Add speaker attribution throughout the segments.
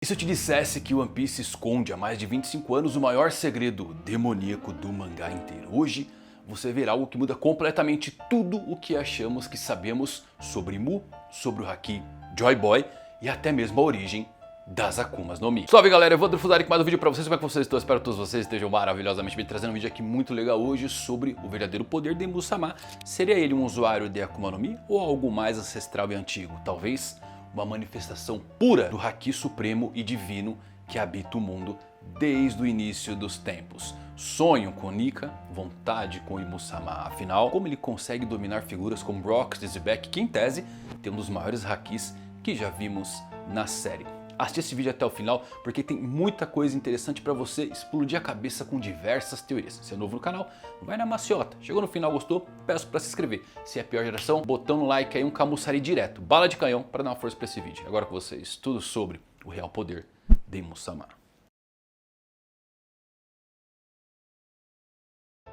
Speaker 1: se eu te dissesse que One Piece esconde há mais de 25 anos o maior segredo demoníaco do mangá inteiro? Hoje você verá algo que muda completamente tudo o que achamos que sabemos sobre Mu, sobre o Haki, Joy Boy e até mesmo a origem das Akumas no Mi. Salve galera, eu vou Fusari com mais um vídeo pra vocês. Como é que vocês estão? Espero que todos vocês estejam maravilhosamente bem. Trazendo um vídeo aqui muito legal hoje sobre o verdadeiro poder de Mu-sama. Seria ele um usuário de Akuma no Mi ou algo mais ancestral e antigo? Talvez uma manifestação pura do Haki supremo e divino que habita o mundo desde o início dos tempos. Sonho com Nika, vontade com Mu-sama. Afinal, como ele consegue dominar figuras como Brox, Dizzyback, que em tese tem um dos maiores Hakis que já vimos na série. Assiste esse vídeo até o final porque tem muita coisa interessante para você explodir a cabeça com diversas teorias. Se é novo no canal, vai na maciota. Chegou no final, gostou? Peço para se inscrever. Se é a pior geração, botão no like aí, um Camussari direto. Bala de canhão para dar uma força para esse vídeo. Agora com vocês, tudo sobre o real poder de Mu-sama.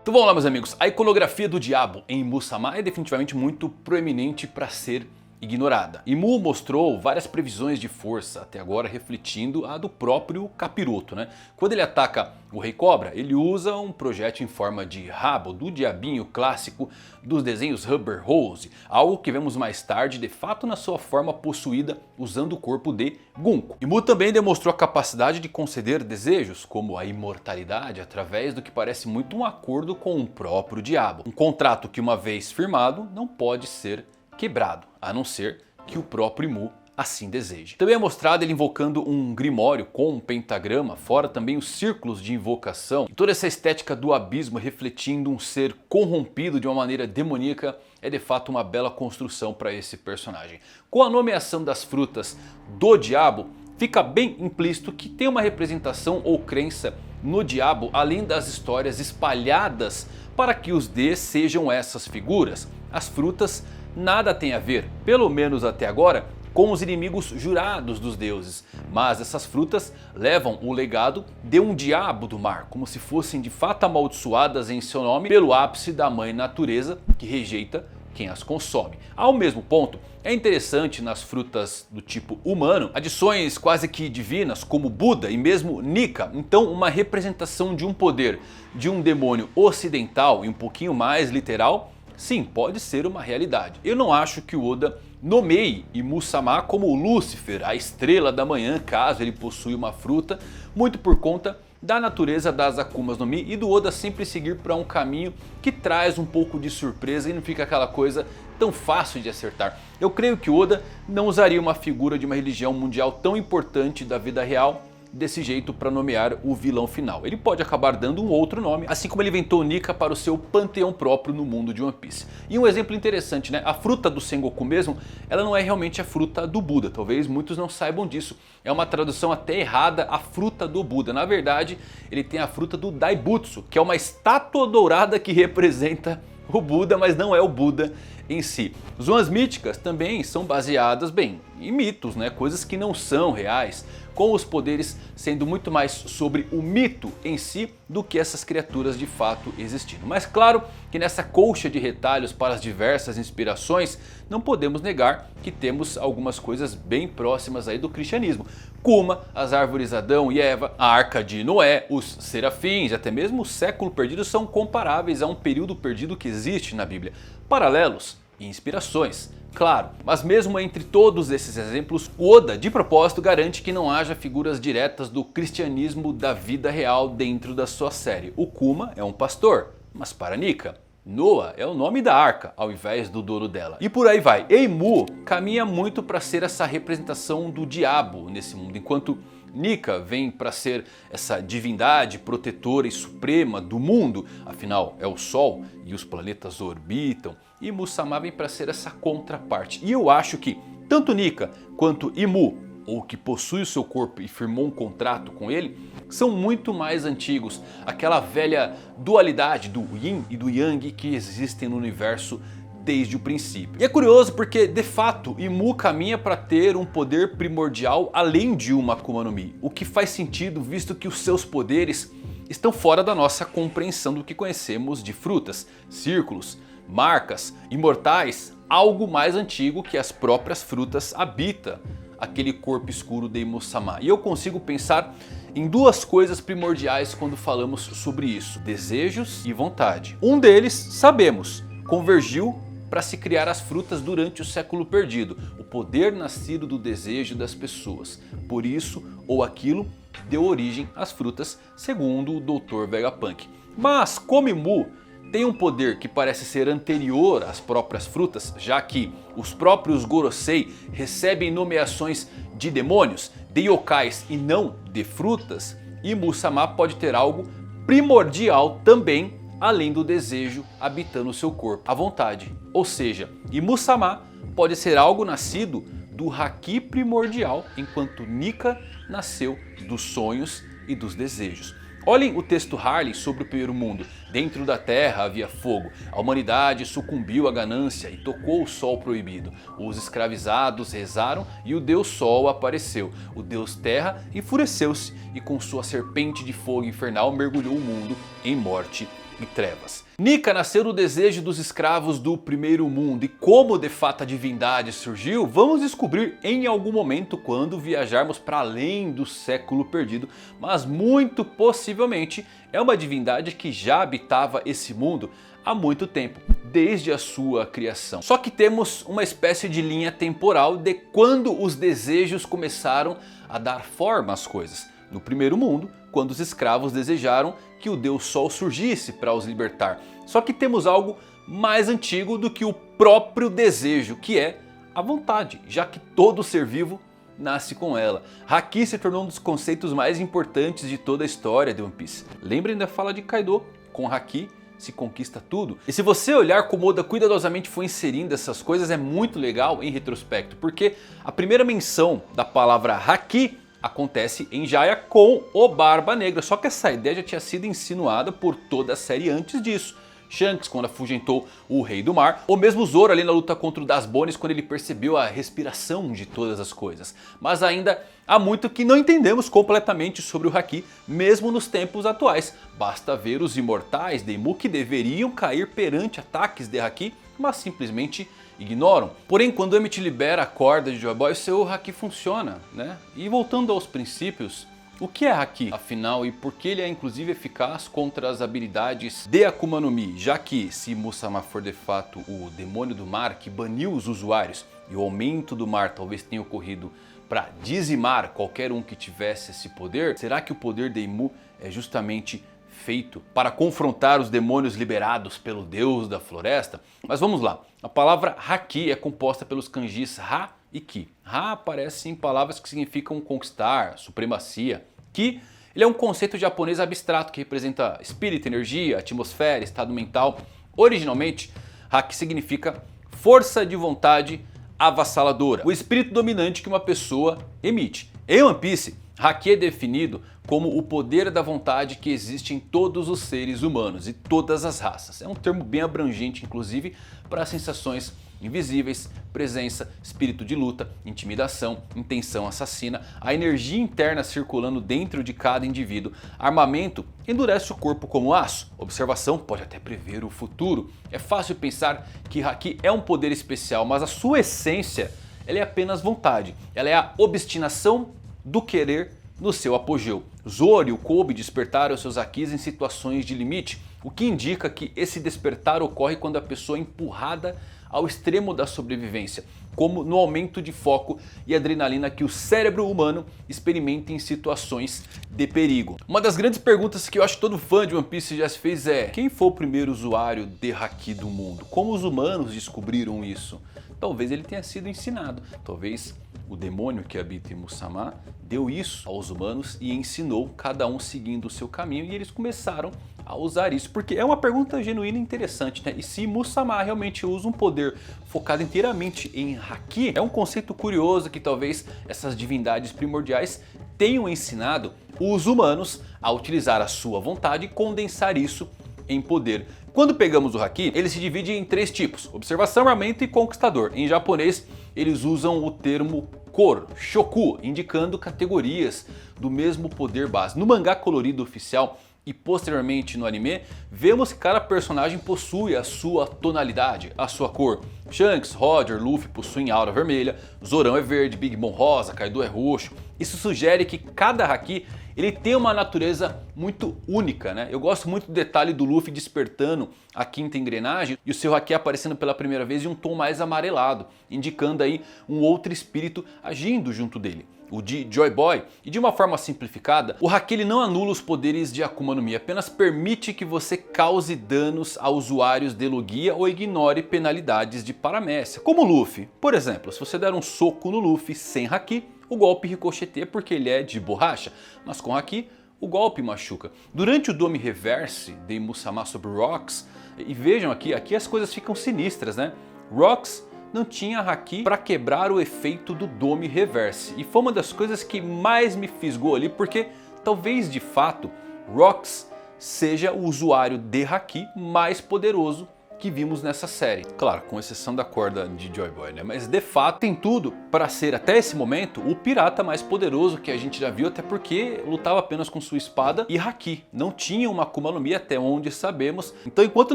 Speaker 1: Então vamos lá meus amigos, a iconografia do diabo em Mu-sama é definitivamente muito proeminente para ser ignorada. E Mu mostrou várias previsões de força, até agora refletindo a do próprio Capiroto, né? Quando ele ataca o Rei Cobra, ele usa um projétil em forma de rabo do diabinho clássico dos desenhos Rubber Hose, algo que vemos mais tarde de fato na sua forma possuída usando o corpo de Gunko. E Mu também demonstrou a capacidade de conceder desejos, como a imortalidade, através do que parece muito um acordo com o próprio diabo. Um contrato que uma vez firmado não pode ser quebrado, a não ser que o próprio Mu assim deseje. Também é mostrado ele invocando um grimório com um pentagrama, fora também os círculos de invocação. E toda essa estética do abismo refletindo um ser corrompido de uma maneira demoníaca é de fato uma bela construção para esse personagem. Com a nomeação das frutas do diabo, fica bem implícito que tem uma representação ou crença no diabo, além das histórias espalhadas para que os D sejam essas figuras. As frutas nada tem a ver, pelo menos até agora, com os inimigos jurados dos deuses. Mas essas frutas levam o legado de um diabo do mar, como se fossem de fato amaldiçoadas em seu nome pelo ápice da mãe natureza que rejeita quem as consome. Ao mesmo ponto, é interessante nas frutas do tipo humano, adições quase que divinas como Buda e mesmo Nika. Então uma representação de um poder de um demônio ocidental e um pouquinho mais literal, sim, pode ser uma realidade. Eu não acho que o Oda nomeie Mu-sama como Lúcifer, a estrela da manhã, caso ele possua uma fruta, muito por conta da natureza das Akumas no Mi e do Oda sempre seguir para um caminho que traz um pouco de surpresa e não fica aquela coisa tão fácil de acertar. Eu creio que o Oda não usaria uma figura de uma religião mundial tão importante da vida real desse jeito para nomear o vilão final. Ele pode acabar dando um outro nome, assim como ele inventou Nika para o seu panteão próprio no mundo de One Piece. E um exemplo interessante, né? A fruta do Sengoku mesmo, ela não é realmente a fruta do Buda. Talvez muitos não saibam disso. É uma tradução até errada, a fruta do Buda. Na verdade, ele tem a fruta do Daibutsu, que é uma estátua dourada que representa o Buda, mas não é o Buda em si. Zonas míticas também são baseadas, bem, em mitos, né? Coisas que não são reais, com os poderes sendo muito mais sobre o mito em si do que essas criaturas de fato existindo. Mas claro que nessa colcha de retalhos para as diversas inspirações, não podemos negar que temos algumas coisas bem próximas aí do cristianismo. Kuma, as árvores Adão e Eva, a Arca de Noé, os serafins, até mesmo o século perdido são comparáveis a um período perdido que existe na Bíblia. Paralelos e inspirações, claro, mas mesmo entre todos esses exemplos, Oda de propósito garante que não haja figuras diretas do cristianismo da vida real dentro da sua série. O Kuma é um pastor, mas para Nika, Noah é o nome da arca ao invés do dono dela. E por aí vai. Mu caminha muito para ser essa representação do diabo nesse mundo, enquanto Nika vem para ser essa divindade protetora e suprema do mundo, afinal é o Sol e os planetas orbitam, e Mu-sama vem para ser essa contraparte. E eu acho que tanto Nika quanto Mu, ou que possui o seu corpo e firmou um contrato com ele, são muito mais antigos. Aquela velha dualidade do Yin e do Yang que existem no universo desde o princípio. E é curioso porque de fato Mu caminha para ter um poder primordial além de uma Akuma no Mi. O que faz sentido visto que os seus poderes estão fora da nossa compreensão do que conhecemos de frutas, círculos, marcas, imortais, algo mais antigo que as próprias frutas habita aquele corpo escuro de Imu-sama. E eu consigo pensar em duas coisas primordiais quando falamos sobre isso: desejos e vontade. Um deles, sabemos, convergiu para se criar as frutas durante o século perdido. O poder nascido do desejo das pessoas. Por isso ou aquilo deu origem às frutas, segundo o Dr. Vegapunk. Mas como Imu tem um poder que parece ser anterior às próprias frutas, já que os próprios Gorosei recebem nomeações de demônios, de yokais e não de frutas, Imu-sama pode ter algo primordial também, além do desejo habitando o seu corpo, a vontade. Ou seja, Imu-sama pode ser algo nascido do Haki primordial, enquanto Nika nasceu dos sonhos e dos desejos. Olhem o texto Harley sobre o primeiro mundo. Dentro da terra havia fogo. A humanidade sucumbiu à ganância e tocou o sol proibido. Os escravizados rezaram e o deus sol apareceu. O deus terra enfureceu-se e com sua serpente de fogo infernal mergulhou o mundo em morte e trevas. Nika nasceu do desejo dos escravos do primeiro mundo. E como de fato a divindade surgiu, vamos descobrir em algum momento quando viajarmos para além do século perdido. Mas muito possivelmente é uma divindade que já habitava esse mundo há muito tempo, desde a sua criação. Só que temos uma espécie de linha temporal de quando os desejos começaram a dar forma às coisas. No primeiro mundo, quando os escravos desejaram que o deus sol surgisse para os libertar. Só que temos algo mais antigo do que o próprio desejo, que é a vontade, já que todo ser vivo nasce com ela. Haki se tornou um dos conceitos mais importantes de toda a história de One Piece. Lembrem da fala de Kaido: com Haki se conquista tudo. E se você olhar como Oda cuidadosamente foi inserindo essas coisas, é muito legal em retrospecto, porque a primeira menção da palavra Haki acontece em Jaya com o Barba Negra, só que essa ideia já tinha sido insinuada por toda a série antes disso. Shanks quando afugentou o Rei do Mar, ou mesmo Zoro ali na luta contra o Das Bones quando ele percebeu a respiração de todas as coisas. Mas ainda há muito que não entendemos completamente sobre o Haki, mesmo nos tempos atuais. Basta ver os imortais de Imu que deveriam cair perante ataques de Haki, mas simplesmente ignoram. Porém, quando o Emmett libera a corda de Joy Boy, seu Haki funciona, né? E voltando aos princípios, o que é Haki, afinal, e por que ele é inclusive eficaz contra as habilidades de Akuma no Mi? Já que se Imu-sama for de fato o demônio do mar que baniu os usuários, e o aumento do mar talvez tenha ocorrido para dizimar qualquer um que tivesse esse poder, será que o poder de Imu é justamente feito para confrontar os demônios liberados pelo deus da floresta? Mas vamos lá, a palavra Haki é composta pelos kanjis Ha e Ki. Ha aparece em palavras que significam conquistar, supremacia. Ki, ele é um conceito japonês abstrato que representa espírito, energia, atmosfera, estado mental. Originalmente, Haki significa força de vontade avassaladora, o espírito dominante que uma pessoa emite. Em One Piece, Haki é definido como o poder da vontade que existe em todos os seres humanos e todas as raças. É um termo bem abrangente, inclusive, para sensações invisíveis, presença, espírito de luta, intimidação, intenção assassina, a energia interna circulando dentro de cada indivíduo. Armamento endurece o corpo como aço. Observação pode até prever o futuro. É fácil pensar que Haki é um poder especial, mas a sua essência ela é apenas vontade. Ela é a obstinação do querer no seu apogeu. Zoro e o Kobe despertaram seus Hakis em situações de limite, o que indica que esse despertar ocorre quando a pessoa é empurrada ao extremo da sobrevivência, como no aumento de foco e adrenalina que o cérebro humano experimenta em situações de perigo. Uma das grandes perguntas que eu acho que todo fã de One Piece já se fez é: quem foi o primeiro usuário de Haki do mundo? Como os humanos descobriram isso? Talvez ele tenha sido ensinado, talvez o demônio que habita em Imu-sama deu isso aos humanos e ensinou, cada um seguindo o seu caminho, e eles começaram a usar isso. Porque é uma pergunta genuína e interessante, né? E se Imu-sama realmente usa um poder focado inteiramente em Haki? É um conceito curioso que talvez essas divindades primordiais tenham ensinado os humanos a utilizar a sua vontade e condensar isso em poder. Quando pegamos o Haki, ele se divide em três tipos: observação, armamento e conquistador. Em japonês, eles usam o termo Kor, Shoku, indicando categorias do mesmo poder base. No mangá colorido oficial, E posteriormente no anime, vemos que cada personagem possui a sua tonalidade, a sua cor. Shanks, Roger, Luffy possuem aura vermelha, Zorão é verde, Big Mom rosa, Kaido é roxo. Isso sugere que cada haki ele tem uma natureza muito única, né? Eu gosto muito do detalhe do Luffy despertando a quinta engrenagem e o seu haki aparecendo pela primeira vez em um tom mais amarelado, indicando aí um outro espírito agindo junto dele, o de Joy Boy. E de uma forma simplificada, o haki ele não anula os poderes de Akuma no Mi, apenas permite que você cause danos a usuários de Logia ou ignore penalidades de paramécia, como o Luffy. Por exemplo, se você der um soco no Luffy sem haki, o golpe ricocheteia porque ele é de borracha, mas com haki o golpe machuca. Durante o Dome Reverse de Musama sobre Rocks, e vejam aqui as coisas ficam sinistras, né? Rocks não tinha haki para quebrar o efeito do Dome Reverse. E foi uma das coisas que mais me fisgou ali, porque talvez de fato Rocks seja o usuário de haki mais poderoso que vimos nessa série. Claro, com exceção da corda de Joy Boy, né? Mas de fato tem tudo para ser até esse momento o pirata mais poderoso que a gente já viu, até porque lutava apenas com sua espada e haki. Não tinha uma Akuma no Mi até onde sabemos. Então enquanto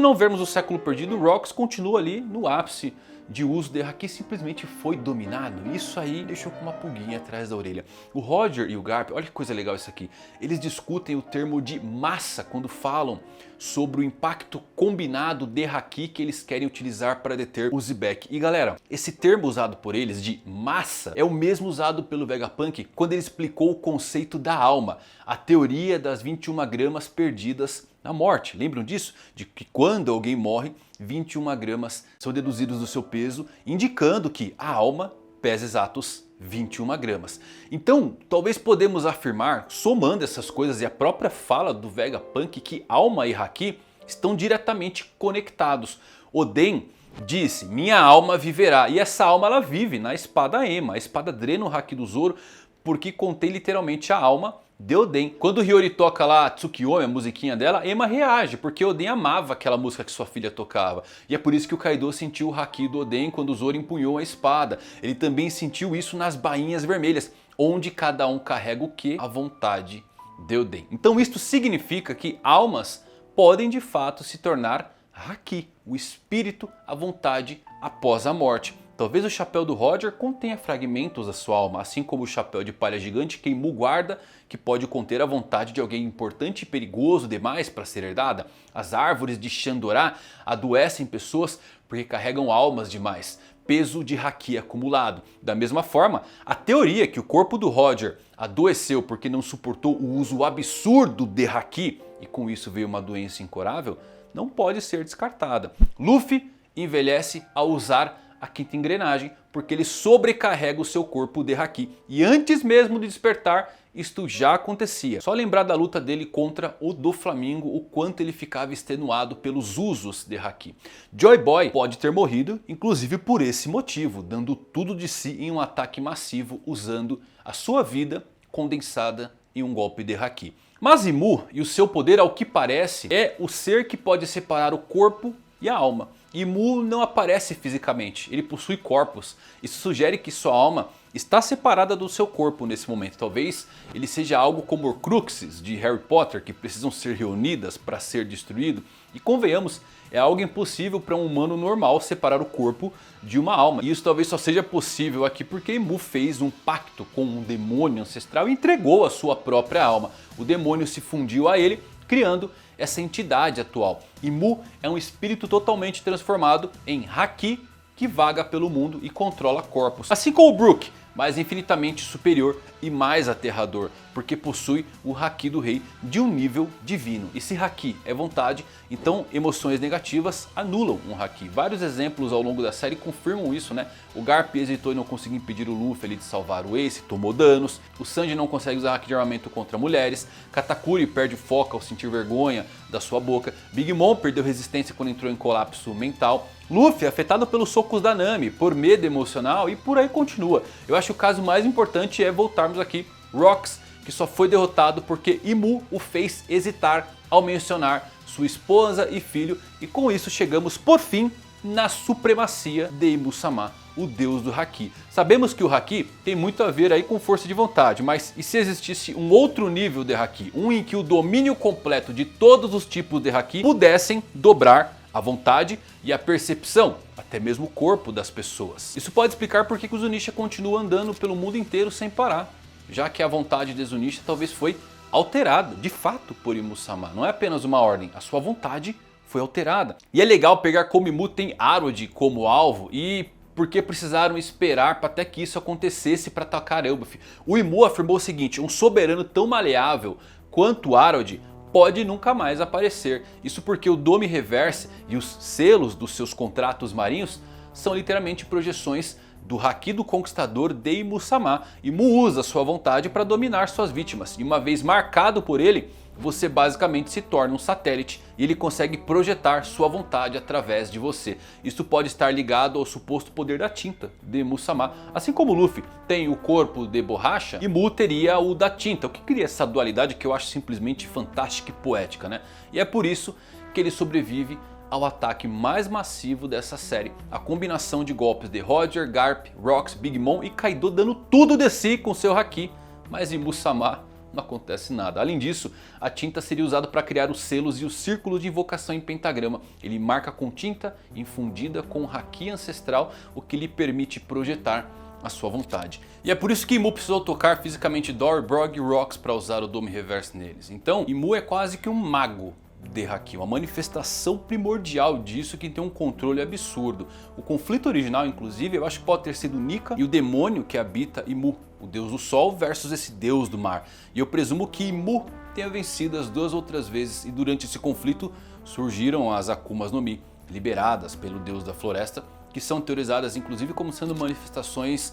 Speaker 1: não vermos o século perdido, Rocks continua ali no ápice de uso de haki, simplesmente foi dominado. Isso aí deixou com uma pulguinha atrás da orelha. O Roger e o Garp, olha que coisa legal isso aqui, eles discutem o termo de massa quando falam sobre o impacto combinado de haki que eles querem utilizar para deter o Zebek. E galera, esse termo usado por eles de massa é o mesmo usado pelo Vegapunk quando ele explicou o conceito da alma, a teoria das 21 gramas perdidas na morte. Lembram disso? De que quando alguém morre, 21 gramas são deduzidos do seu peso, indicando que a alma pesa exatos 21 gramas. Então, talvez podemos afirmar, somando essas coisas e a própria fala do Vegapunk, que alma e haki estão diretamente conectados. Oden disse, minha alma viverá, e essa alma ela vive na espada Ema. A espada drena o haki do Zoro porque contém literalmente a alma de Oden. Quando o Hiyori toca lá a Tsukiyomi, a musiquinha dela, Ema reage, porque Oden amava aquela música que sua filha tocava. E é por isso que o Kaido sentiu o haki do Oden quando o Zoro empunhou a espada. Ele também sentiu isso nas bainhas vermelhas, onde cada um carrega o que? A vontade de Oden. Então isto significa que almas podem de fato se tornar haki, o espírito, a vontade após a morte. Talvez o chapéu do Roger contenha fragmentos da sua alma, assim como o chapéu de palha gigante que Imu guarda, que pode conter a vontade de alguém importante e perigoso demais para ser herdada. As árvores de Shandora adoecem pessoas porque carregam almas demais, peso de haki acumulado. Da mesma forma, a teoria que o corpo do Roger adoeceu porque não suportou o uso absurdo de haki e com isso veio uma doença incurável, não pode ser descartada. Luffy envelhece ao usar a quinta engrenagem porque ele sobrecarrega o seu corpo de haki. E antes mesmo de despertar, isto já acontecia. Só lembrar da luta dele contra o do Flamingo, o quanto ele ficava extenuado pelos usos de haki. Joy Boy pode ter morrido, inclusive por esse motivo, dando tudo de si em um ataque massivo, usando a sua vida condensada em um golpe de haki. Mas Imu e o seu poder, ao que parece, é o ser que pode separar o corpo e a alma. Imu não aparece fisicamente, ele possui corpos. Isso sugere que sua alma está separada do seu corpo nesse momento. Talvez ele seja algo como Horcruxes de Harry Potter, que precisam ser reunidas para ser destruído. E convenhamos, é algo impossível para um humano normal separar o corpo de uma alma. E isso talvez só seja possível aqui porque Imu fez um pacto com um demônio ancestral e entregou a sua própria alma. O demônio se fundiu a ele, criando essa entidade atual. Imu é um espírito totalmente transformado em haki que vaga pelo mundo e controla corpos. Assim como o Brook, mas infinitamente superior e mais aterrador, porque possui o haki do rei de um nível divino. E se haki é vontade, então emoções negativas anulam um haki. Vários exemplos ao longo da série confirmam isso, né? O Garp hesitou e não conseguiu impedir o Luffy ali de salvar o Ace, tomou danos. O Sanji não consegue usar haki de armamento contra mulheres. Katakuri perde foco ao sentir vergonha da sua boca. Big Mom perdeu resistência quando entrou em colapso mental. Luffy afetado pelos socos da Nami, por medo emocional e por aí continua. Eu acho que o caso mais importante é voltarmos aqui. Rocks, que só foi derrotado porque Imu o fez hesitar ao mencionar sua esposa e filho. E com isso chegamos por fim na supremacia de Imu-sama o deus do Haki. Sabemos que o Haki tem muito a ver aí com força de vontade, mas e se existisse um outro nível de Haki? Um em que o domínio completo de todos os tipos de Haki pudessem dobrar a vontade e a percepção, até mesmo o corpo das pessoas. Isso pode explicar por que o Zunisha continua andando pelo mundo inteiro sem parar, já que a vontade de Zunisha talvez foi alterada, de fato, por Imu-sama. Não é apenas uma ordem, a sua vontade foi alterada. E é legal pegar como Imu tem Arod como alvo e porque precisaram esperar para até que isso acontecesse para atacar Elbaf. O Imu afirmou o seguinte: um soberano tão maleável quanto Arod pode nunca mais aparecer. Isso porque o Dome Reverse e os selos dos seus contratos marinhos são literalmente projeções do Haki do Conquistador de Imu-sama. Imu usa sua vontade para dominar suas vítimas. E uma vez marcado por ele, você basicamente se torna um satélite e ele consegue projetar sua vontade através de você. Isso pode estar ligado ao suposto poder da tinta de Imu-sama. Assim como Luffy tem o corpo de borracha, Imu teria o da tinta, o que cria essa dualidade que eu acho simplesmente fantástica e poética, né? E é por isso que ele sobrevive ao ataque mais massivo dessa série. A combinação de golpes de Roger, Garp, Rox, Big Mom e Kaido dando tudo de si com seu Haki. Mas Imu-sama não acontece nada. Além disso, a tinta seria usada para criar os selos e os círculos de invocação em pentagrama. Ele marca com tinta infundida com Haki ancestral, o que lhe permite projetar a sua vontade. E é por isso que Imu precisou tocar fisicamente Dory, Brog e Rox para usar o Dome Reverse neles. Então Imu é quase que um mago de Haki, uma manifestação primordial disso que tem um controle absurdo. O conflito original, inclusive, eu acho que pode ter sido Nika e o demônio que habita Imu, o deus do sol versus esse deus do mar. E eu presumo que Imu tenha vencido as duas outras vezes e durante esse conflito surgiram as Akumas no Mi, liberadas pelo deus da floresta, que são teorizadas inclusive como sendo manifestações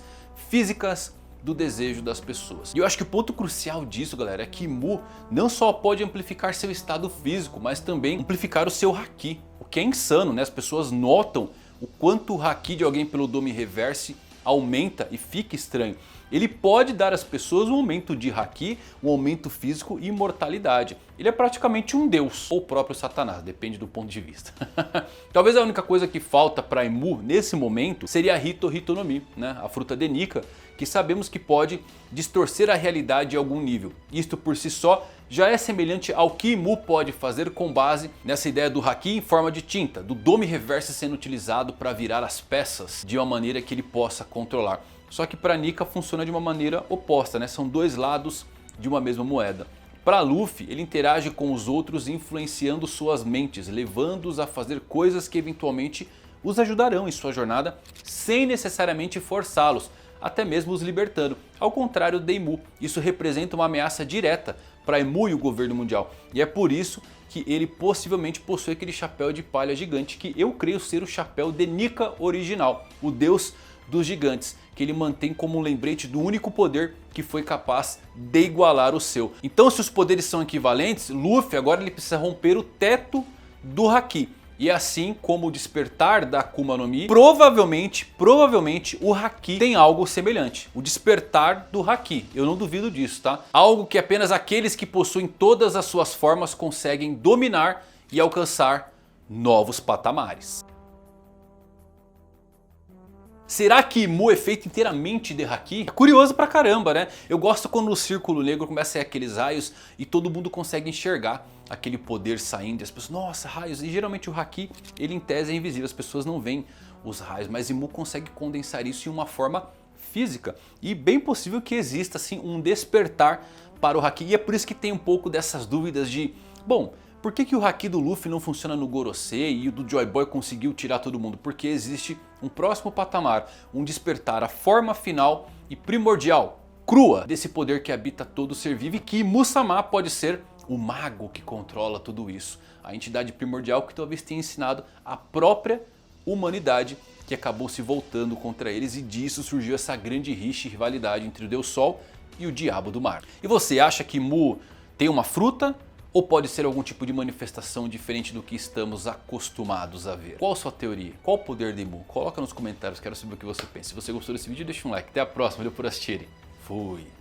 Speaker 1: físicas do desejo das pessoas. E eu acho que o ponto crucial disso, galera, é que Imu não só pode amplificar seu estado físico, mas também amplificar o seu Haki. O que é insano, né? As pessoas notam o quanto o Haki de alguém pelo Dome Reverse aumenta e fica estranho. Ele pode dar às pessoas um aumento de Haki, um aumento físico e imortalidade. Ele é praticamente um deus, ou o próprio Satanás, depende do ponto de vista. Talvez a única coisa que falta para Imu nesse momento seria a Hito Hito no Mi, né? A fruta de Nika, que sabemos que pode distorcer a realidade em algum nível. Isto por si só já é semelhante ao que Imu pode fazer com base nessa ideia do Haki em forma de tinta, do Dome Reverse sendo utilizado para virar as peças de uma maneira que ele possa controlar. Só que para Nika funciona de uma maneira oposta, né? São dois lados de uma mesma moeda. Para Luffy, ele interage com os outros influenciando suas mentes, levando-os a fazer coisas que eventualmente os ajudarão em sua jornada sem necessariamente forçá-los, até mesmo os libertando. Ao contrário de Imu, isso representa uma ameaça direta para Imu e o governo mundial. E é por isso que ele possivelmente possui aquele chapéu de palha gigante que eu creio ser o chapéu de Nika original, o deus dos gigantes, que ele mantém como um lembrete do único poder que foi capaz de igualar o seu. Então, se os poderes são equivalentes, Luffy agora ele precisa romper o teto do Haki. E assim como o despertar da Akuma no Mi, provavelmente o Haki tem algo semelhante. O despertar do Haki, eu não duvido disso, tá? Algo que apenas aqueles que possuem todas as suas formas conseguem dominar e alcançar novos patamares. Será que Imu é feito inteiramente de Haki? É curioso pra caramba, né? Eu gosto quando o Círculo Negro começa a sair aqueles raios e todo mundo consegue enxergar aquele poder saindo. E as pessoas, nossa, raios. E geralmente o Haki, ele em tese é invisível, as pessoas não veem os raios. Mas Imu consegue condensar isso em uma forma física. E bem possível que exista assim um despertar para o Haki. E é por isso que tem um pouco dessas dúvidas de, bom, por que o Haki do Luffy não funciona no Gorosei e o do Joy Boy conseguiu tirar todo mundo? Porque existe um próximo patamar, um despertar, a forma final e primordial, crua, desse poder que habita todo ser vivo e que Imu-sama pode ser o mago que controla tudo isso. A entidade primordial que talvez tenha ensinado a própria humanidade que acabou se voltando contra eles e disso surgiu essa grande rixa e rivalidade entre o Deus Sol e o Diabo do Mar. E você acha que Imu tem uma fruta? Ou pode ser algum tipo de manifestação diferente do que estamos acostumados a ver? Qual a sua teoria? Qual o poder de Imu? Coloca nos comentários, quero saber o que você pensa. Se você gostou desse vídeo, deixa um like. Até a próxima, valeu por assistirem. Fui!